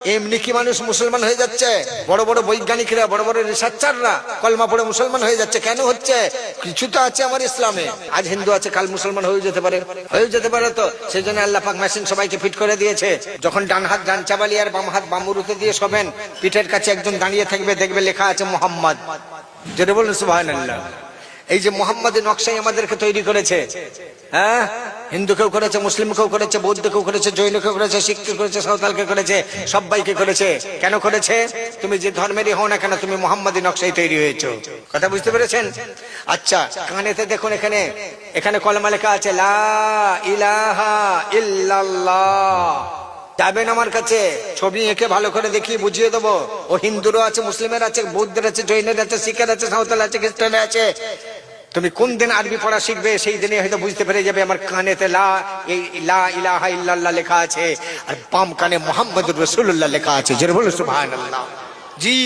এমনি কি মানুষ মুসলমান হয়ে যাচ্ছে? বড় বড় বৈজ্ঞানিকরা, বড় বড় রিসার্চাররা কলমা পড়ে মুসলমান হয়ে যাচ্ছে। কেন হচ্ছে? কিছু তো আছে আমার ইসলামে। আজ হিন্দু আছে, কাল মুসলমান হয়ে যেতে পারে, তো সেই জন্য আল্লাহ পাক মেশিন সবাইকে ফিট করে দিয়েছে। যখন ডান হাত ডান চাবালি আর বাম হাত বামুরুতে দিয়ে শোবেন, পিঠের কাছে একজন দাঁড়িয়ে থাকবে, দেখবে লেখা আছে মোহাম্মদ। যেটা বলুন সুবহানাল্লাহ। এই যে মোহাম্মদের নকশাই আমাদেরকে তৈরি করেছে। হ্যাঁ, হিন্দুকেও করেছে, মুসলিমকেও করেছে, বৌদ্ধকেও করেছে, জৈনকেও করেছে, শিখকে করেছে, সাঁওতালকে করেছে, সবাইকে করেছে। কেন করেছে? তুমি যে ধর্মেরই হও না কেন, তুমি মোহাম্মদী নকশায় তৈরি হয়েছো। কথা বুঝতে পেরেছেন? আচ্ছা, কানেতে দেখুন, এখানে কলমা লেখা আছে লা ইলাহা ইল্লাল্লাহ। যাবেন আমার কাছে, ছবি এঁকে ভালো করে দেখিয়ে বুঝিয়ে দেবো। ও হিন্দুরও আছে, মুসলিমের আছে, বৌদ্ধের আছে, জৈনের আছে, শিখের আছে, সাঁওতাল আছে, খ্রিস্টানের আছে। তুমি কোন দিন আরবি পড়া শিখবে, সেই দিনে হয়তো বুঝতে পেরে যাবে আমার কানেতে লা ইলাহা ইল্লাল্লাহ লেখা আছে, আর বাম কানে মুহাম্মদুর রাসূলুল্লাহ লেখা আছে। জোরে বলো সুবহানাল্লাহ। জি,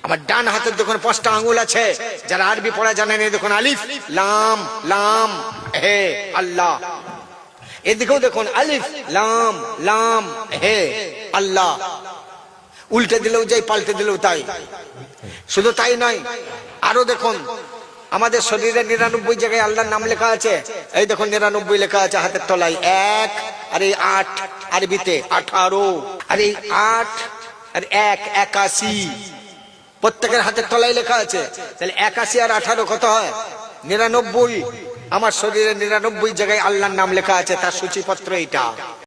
আমার ডান হাতের দেখুন 5টা আঙ্গুল আছে। যারা আরবি পড়া জানেন, এই দেখুন আলিফ লাম লাম হে আল্লাহ। এদিকেও দেখুন আলিফ লাম লাম হে আল্লাহ। উল্টে দিলেও যাই, পাল্টে দিলেও তাই। শুধু তাই নয়, আরো দেখুন আমাদের শরীরে 99 জায়গায় আল্লাহর নাম লেখা আছে। এই দেখুন 99 লেখা আছে হাতের তলায়। 1 আর এই 8 আরবিতে 18, আর এই 8 আর 1 81। প্রত্যেকের হাতের তলায় লেখা আছে। তাহলে 81 আর 18 কত হয়? 99। আমার শরীরে 99 জায়গায় আল্লাহর নাম লেখা আছে, তার সূচিপত্র এটা।